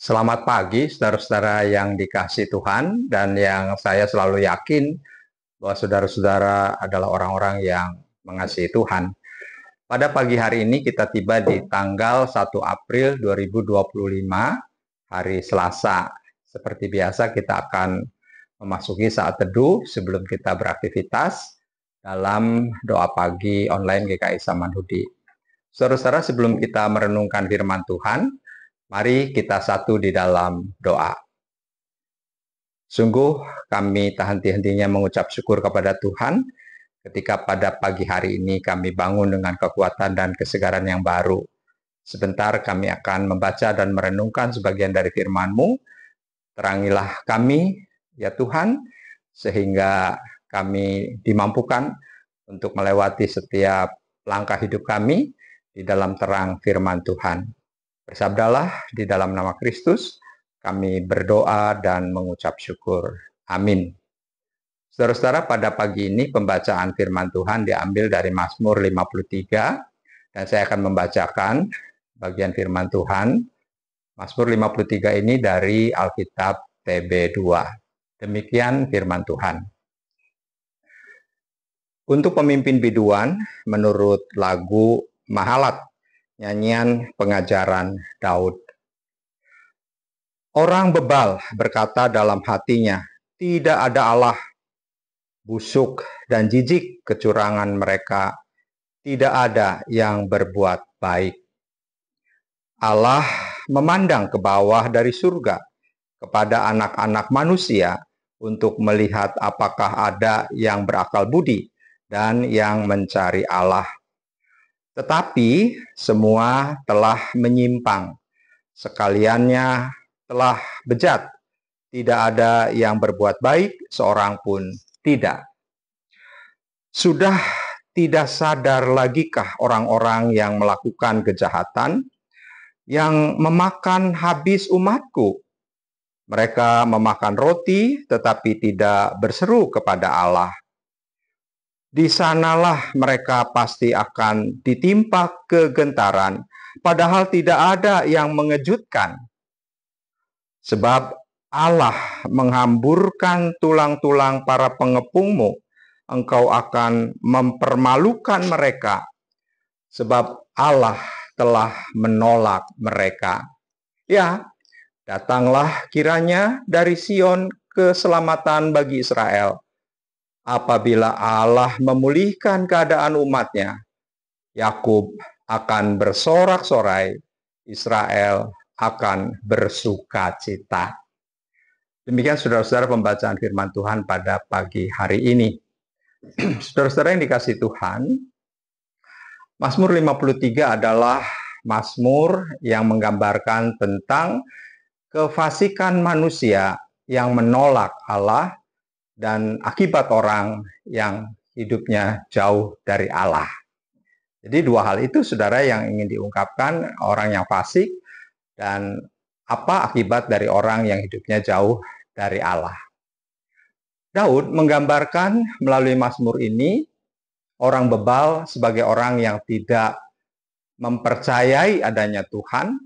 Selamat pagi, saudara-saudara yang dikasihi Tuhan, dan yang saya selalu yakin bahwa saudara-saudara adalah orang-orang yang mengasihi Tuhan. Pada pagi hari ini kita tiba di tanggal 1 April 2025, hari Selasa. Seperti biasa kita akan memasuki saat teduh sebelum kita beraktivitas dalam doa pagi online GKI Samanhudi. Saudara-saudara, sebelum kita merenungkan firman Tuhan, mari kita satu di dalam doa. Sungguh kami tak henti-hentinya mengucap syukur kepada Tuhan ketika pada pagi hari ini kami bangun dengan kekuatan dan kesegaran yang baru. Sebentar kami akan membaca dan merenungkan sebagian dari firman-Mu. Terangilah kami, ya Tuhan, sehingga kami dimampukan untuk melewati setiap langkah hidup kami di dalam terang firman Tuhan. Bersabdalah di dalam nama Kristus, kami berdoa dan mengucap syukur. Amin. Saudara-saudara, pada pagi ini pembacaan firman Tuhan diambil dari Mazmur 53, dan saya akan membacakan bagian firman Tuhan. Mazmur 53 ini dari Alkitab TB2. Demikian firman Tuhan. Untuk pemimpin biduan, menurut lagu Mahalat, nyanyian pengajaran Daud. Orang bebal berkata dalam hatinya, tidak ada Allah. Busuk dan jijik kecurangan mereka, tidak ada yang berbuat baik. Allah memandang ke bawah dari surga kepada anak-anak manusia untuk melihat apakah ada yang berakal budi dan yang mencari Allah. Tetapi semua telah menyimpang, sekaliannya telah bejat, tidak ada yang berbuat baik, seorang pun tidak. Sudah tidak sadar lagikah orang-orang yang melakukan kejahatan, yang memakan habis umatku? Mereka memakan roti tetapi tidak berseru kepada Allah. Di sanalah mereka pasti akan ditimpa kegentaran, padahal tidak ada yang mengejutkan. Sebab Allah menghamburkan tulang-tulang para pengepungmu, engkau akan mempermalukan mereka, sebab Allah telah menolak mereka. Ya, datanglah kiranya dari Sion keselamatan bagi Israel. Apabila Allah memulihkan keadaan umatnya, Yakub akan bersorak-sorai, Israel akan bersukacita. Demikian saudara-saudara pembacaan firman Tuhan pada pagi hari ini. Saudara-saudara yang dikasihi Tuhan, Mazmur 53 adalah mazmur yang menggambarkan tentang kefasikan manusia yang menolak Allah dan akibat orang yang hidupnya jauh dari Allah. Jadi dua hal itu saudara yang ingin diungkapkan, orang yang fasik dan apa akibat dari orang yang hidupnya jauh dari Allah. Daud menggambarkan melalui mazmur ini orang bebal sebagai orang yang tidak mempercayai adanya Tuhan,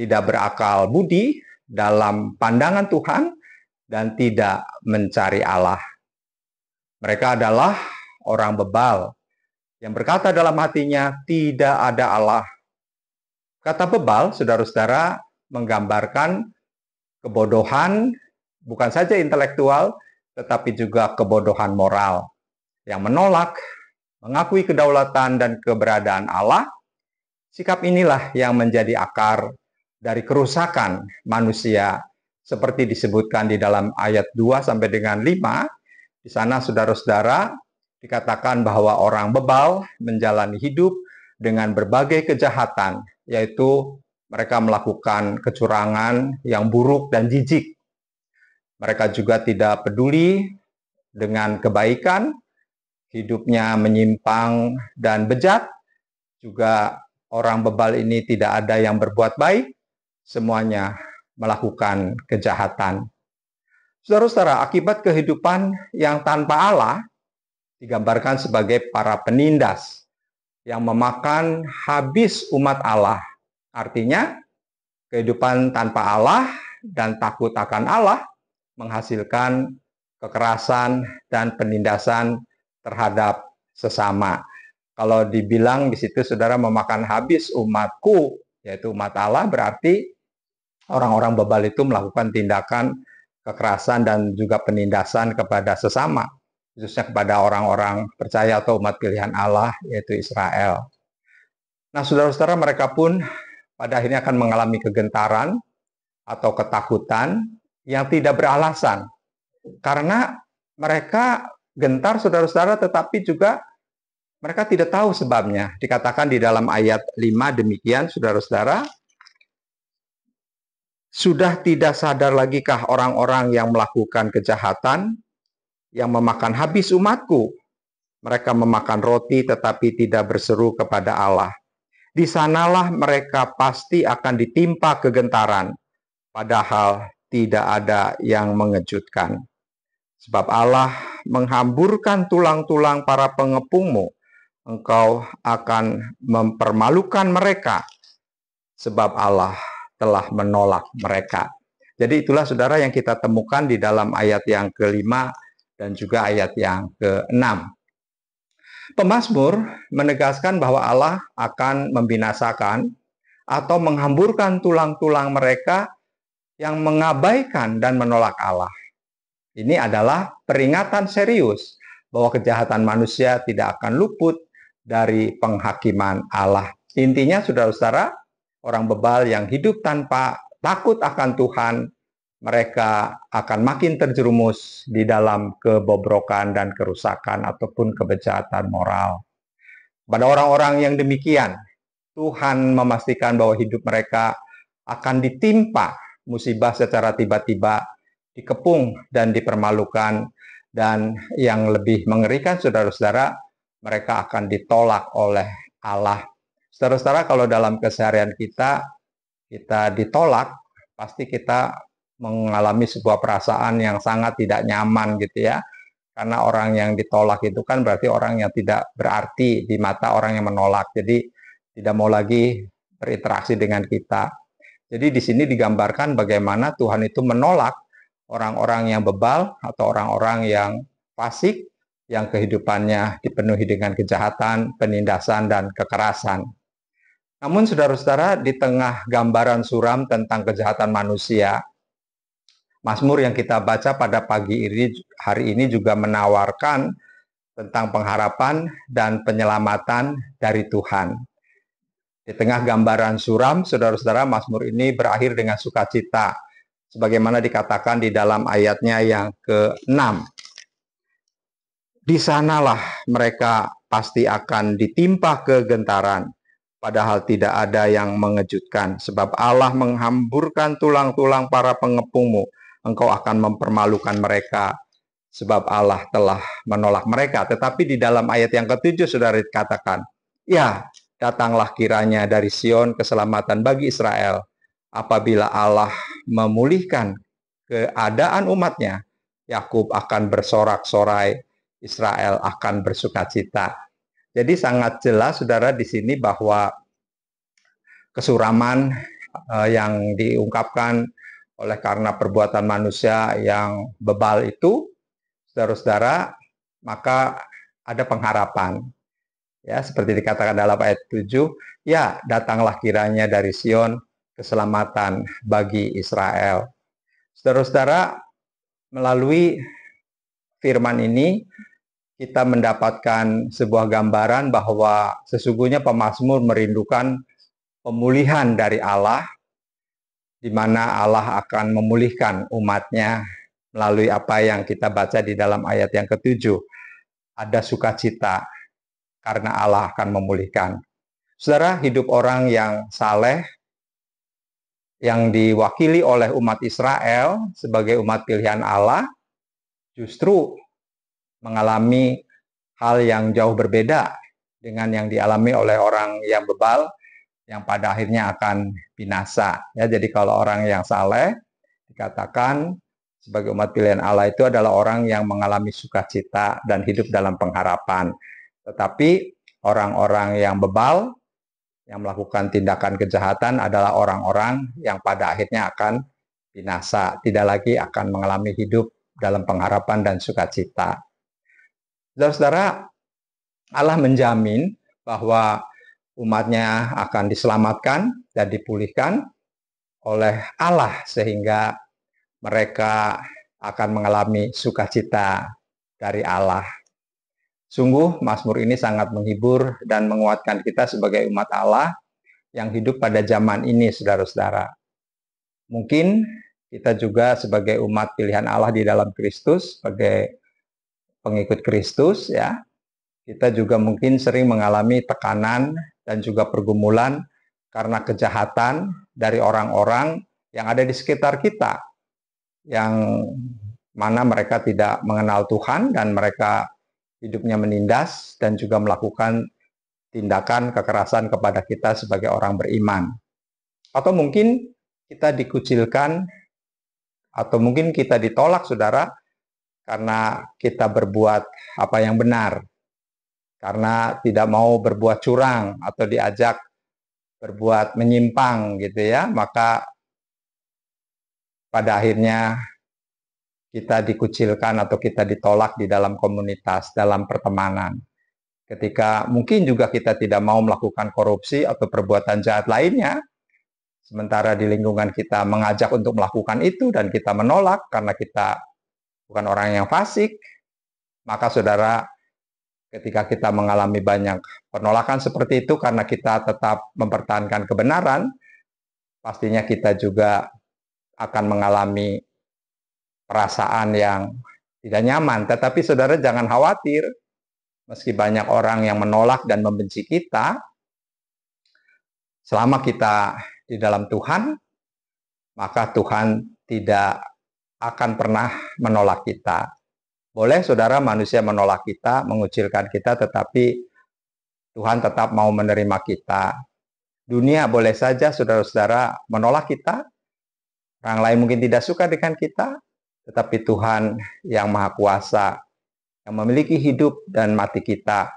tidak berakal budi dalam pandangan Tuhan, dan tidak mencari Allah. Mereka adalah orang bebal yang berkata dalam hatinya, tidak ada Allah. Kata bebal, saudara-saudara, menggambarkan kebodohan, bukan saja intelektual, tetapi juga kebodohan moral, yang menolak, mengakui kedaulatan dan keberadaan Allah. Sikap inilah yang menjadi akar dari kerusakan manusia, seperti disebutkan di dalam ayat 2 sampai dengan 5, di sana saudara-saudara dikatakan bahwa orang bebal menjalani hidup dengan berbagai kejahatan, yaitu mereka melakukan kecurangan yang buruk dan jijik. Mereka juga tidak peduli dengan kebaikan, hidupnya menyimpang dan bejat. Juga orang bebal ini tidak ada yang berbuat baik, semuanya melakukan kejahatan. Saudara-saudara, akibat kehidupan yang tanpa Allah digambarkan sebagai para penindas yang memakan habis umat Allah. Artinya, Kehidupan tanpa Allah dan takut akan Allah menghasilkan kekerasan dan penindasan terhadap sesama. Kalau dibilang di situ saudara memakan habis umatku, yaitu umat Allah, berarti orang-orang bebal itu melakukan tindakan kekerasan dan juga penindasan kepada sesama, khususnya kepada orang-orang percaya atau umat pilihan Allah, yaitu Israel. Nah, saudara-saudara, mereka pun pada akhirnya akan mengalami kegentaran atau ketakutan yang tidak beralasan. Karena mereka gentar, saudara-saudara, tetapi juga mereka tidak tahu sebabnya. Dikatakan di dalam ayat 5 demikian, saudara-saudara, sudah tidak sadar lagikah orang-orang yang melakukan kejahatan, yang memakan habis umatku? Mereka memakan roti tetapi tidak berseru kepada Allah. Di sanalah mereka pasti akan ditimpa kegentaran, padahal tidak ada yang mengejutkan. Sebab Allah menghamburkan tulang-tulang para pengepungmu, engkau akan mempermalukan mereka, sebab Allah telah menolak mereka. Jadi itulah saudara yang kita temukan di dalam ayat yang ke-5 dan juga ayat yang ke-6. Pemazmur menegaskan bahwa Allah akan membinasakan atau menghamburkan tulang-tulang mereka yang mengabaikan dan menolak Allah. Ini adalah peringatan serius bahwa kejahatan manusia tidak akan luput dari penghakiman Allah. Intinya, saudara-saudara, orang bebal yang hidup tanpa takut akan Tuhan, mereka akan makin terjerumus di dalam kebobrokan dan kerusakan ataupun kejahatan moral. Pada orang-orang yang demikian, Tuhan memastikan bahwa hidup mereka akan ditimpa musibah secara tiba-tiba, dikepung dan dipermalukan, dan yang lebih mengerikan, saudara-saudara, mereka akan ditolak oleh Allah. Saudara-saudara, kalau dalam keseharian kita ditolak, pasti kita mengalami sebuah perasaan yang sangat tidak nyaman gitu ya. Karena orang yang ditolak itu kan berarti orang yang tidak berarti di mata orang yang menolak. Jadi tidak mau lagi berinteraksi dengan kita. Jadi di sini digambarkan bagaimana Tuhan itu menolak orang-orang yang bebal atau orang-orang yang fasik, yang kehidupannya dipenuhi dengan kejahatan, penindasan, dan kekerasan. Namun saudara-saudara, di tengah gambaran suram tentang kejahatan manusia, Mazmur yang kita baca pada hari ini juga menawarkan tentang pengharapan dan penyelamatan dari Tuhan. Di tengah gambaran suram, saudara-saudara, Mazmur ini berakhir dengan sukacita, sebagaimana dikatakan di dalam ayatnya yang ke-6. Di sanalah mereka pasti akan ditimpa kegentaran, padahal tidak ada yang mengejutkan, sebab Allah menghamburkan tulang-tulang para pengepungmu, engkau akan mempermalukan mereka, sebab Allah telah menolak mereka. Tetapi di dalam ayat yang ke-7 saudara dikatakan, ya, datanglah kiranya dari Sion keselamatan bagi Israel. Apabila Allah memulihkan keadaan umatnya, Yakub akan bersorak-sorai, Israel akan bersukacita. Jadi sangat jelas saudara di sini bahwa kesuraman yang diungkapkan oleh karena perbuatan manusia yang bebal itu, saudara-saudara, maka ada pengharapan. Ya, seperti dikatakan dalam ayat 7, ya, datanglah kiranya dari Sion keselamatan bagi Israel. Saudara-saudara, melalui firman ini kita mendapatkan sebuah gambaran bahwa sesungguhnya pemazmur merindukan pemulihan dari Allah, di mana Allah akan memulihkan umatnya melalui apa yang kita baca di dalam ayat yang ke-7. Ada sukacita karena Allah akan memulihkan. Saudara, hidup orang yang saleh, yang diwakili oleh umat Israel sebagai umat pilihan Allah, justru mengalami hal yang jauh berbeda dengan yang dialami oleh orang yang bebal, yang pada akhirnya akan binasa. Ya, jadi kalau orang yang saleh dikatakan sebagai umat pilihan Allah itu adalah orang yang mengalami sukacita dan hidup dalam pengharapan. Tetapi orang-orang yang bebal, yang melakukan tindakan kejahatan adalah orang-orang yang pada akhirnya akan binasa, tidak lagi akan mengalami hidup dalam pengharapan dan sukacita. Saudara-saudara, Allah menjamin bahwa umatnya akan diselamatkan dan dipulihkan oleh Allah sehingga mereka akan mengalami sukacita dari Allah. Sungguh Mazmur ini sangat menghibur dan menguatkan kita sebagai umat Allah yang hidup pada zaman ini, saudara-saudara. Mungkin kita juga sebagai umat pilihan Allah di dalam Kristus, sebagai pengikut Kristus, ya, kita juga mungkin sering mengalami tekanan dan juga pergumulan karena kejahatan dari orang-orang yang ada di sekitar kita, yang mana mereka tidak mengenal Tuhan dan mereka hidupnya menindas dan juga melakukan tindakan kekerasan kepada kita sebagai orang beriman. Atau mungkin kita dikucilkan, atau mungkin kita ditolak, saudara, karena kita berbuat apa yang benar, karena tidak mau berbuat curang atau diajak berbuat menyimpang gitu ya, maka pada akhirnya kita dikucilkan atau kita ditolak di dalam komunitas, dalam pertemanan. Ketika mungkin juga kita tidak mau melakukan korupsi atau perbuatan jahat lainnya, sementara di lingkungan kita mengajak untuk melakukan itu dan kita menolak karena kita bukan orang yang fasik, maka saudara, ketika kita mengalami banyak penolakan seperti itu karena kita tetap mempertahankan kebenaran, pastinya kita juga akan mengalami perasaan yang tidak nyaman. Tetapi saudara jangan khawatir, meski banyak orang yang menolak dan membenci kita, selama kita di dalam Tuhan, maka Tuhan tidak akan pernah menolak kita. Boleh saudara manusia menolak kita, mengucilkan kita, tetapi Tuhan tetap mau menerima kita. Dunia boleh saja saudara-saudara menolak kita, orang lain mungkin tidak suka dengan kita, tetapi Tuhan yang Maha Kuasa, yang memiliki hidup dan mati kita,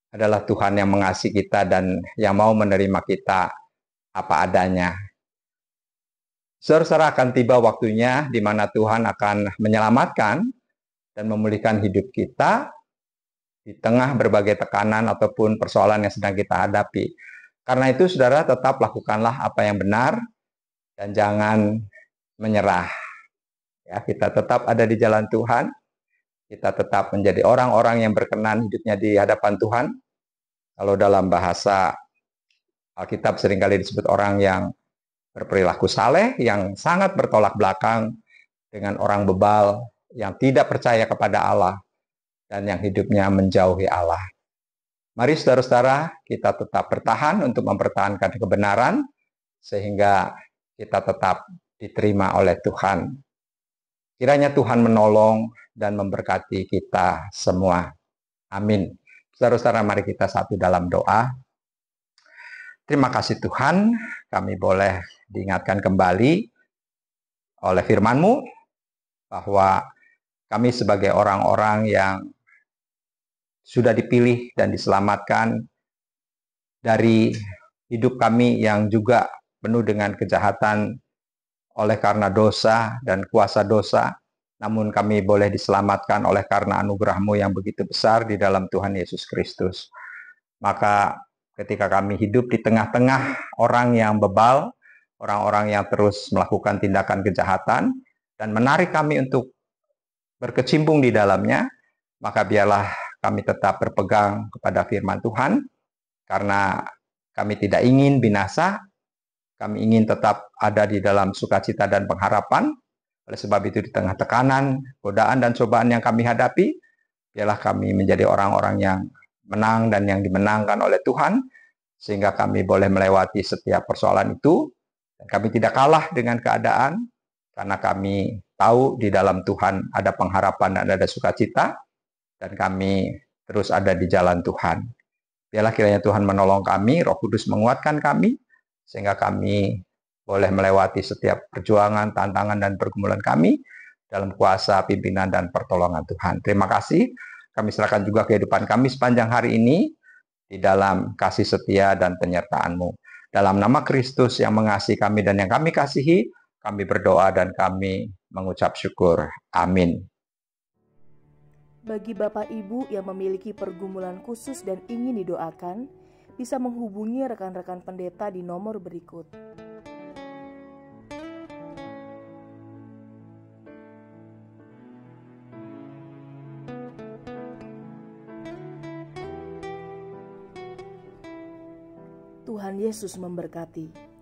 adalah Tuhan yang mengasihi kita dan yang mau menerima kita apa adanya. Saudara-saudara, akan tiba waktunya di mana Tuhan akan menyelamatkan dan memulihkan hidup kita di tengah berbagai tekanan ataupun persoalan yang sedang kita hadapi. Karena itu, saudara, tetap lakukanlah apa yang benar dan jangan menyerah. Ya, kita tetap ada di jalan Tuhan, kita tetap menjadi orang-orang yang berkenan hidupnya di hadapan Tuhan. Kalau dalam bahasa Alkitab seringkali disebut orang yang berperilaku saleh, yang sangat bertolak belakang dengan orang bebal, yang tidak percaya kepada Allah, dan yang hidupnya menjauhi Allah. Mari saudara-saudara, kita tetap bertahan untuk mempertahankan kebenaran, sehingga kita tetap diterima oleh Tuhan. Kiranya Tuhan menolong dan memberkati kita semua. Amin. Saudara-saudara, mari kita satu dalam doa. Terima kasih Tuhan, kami boleh diingatkan kembali oleh firman-Mu bahwa kami sebagai orang-orang yang sudah dipilih dan diselamatkan dari hidup kami yang juga penuh dengan kejahatan oleh karena dosa dan kuasa dosa, namun kami boleh diselamatkan oleh karena anugerah-Mu yang begitu besar di dalam Tuhan Yesus Kristus. Maka ketika kami hidup di tengah-tengah orang yang bebal, orang-orang yang terus melakukan tindakan kejahatan, dan menarik kami untuk berkecimpung di dalamnya, maka biarlah kami tetap berpegang kepada firman Tuhan, karena kami tidak ingin binasa, kami ingin tetap ada di dalam sukacita dan pengharapan. Oleh sebab itu di tengah tekanan, godaan dan cobaan yang kami hadapi, biarlah kami menjadi orang-orang yang menang dan yang dimenangkan oleh Tuhan, sehingga kami boleh melewati setiap persoalan itu, dan kami tidak kalah dengan keadaan, karena kami tahu di dalam Tuhan ada pengharapan dan ada sukacita, dan kami terus ada di jalan Tuhan. Biarlah kiranya Tuhan menolong kami, Roh Kudus menguatkan kami, sehingga kami boleh melewati setiap perjuangan, tantangan, dan pergumulan kami dalam kuasa, pimpinan, dan pertolongan Tuhan. Terima kasih. Kami serahkan juga kehidupan kami sepanjang hari ini. di dalam kasih setia dan penyertaan-Mu. Dalam nama Kristus yang mengasihi kami dan yang kami kasihi, kami berdoa dan kami mengucap syukur. Amin. Bagi Bapak Ibu yang memiliki pergumulan khusus dan ingin didoakan, bisa menghubungi rekan-rekan pendeta di nomor berikut. Tuhan Yesus memberkati.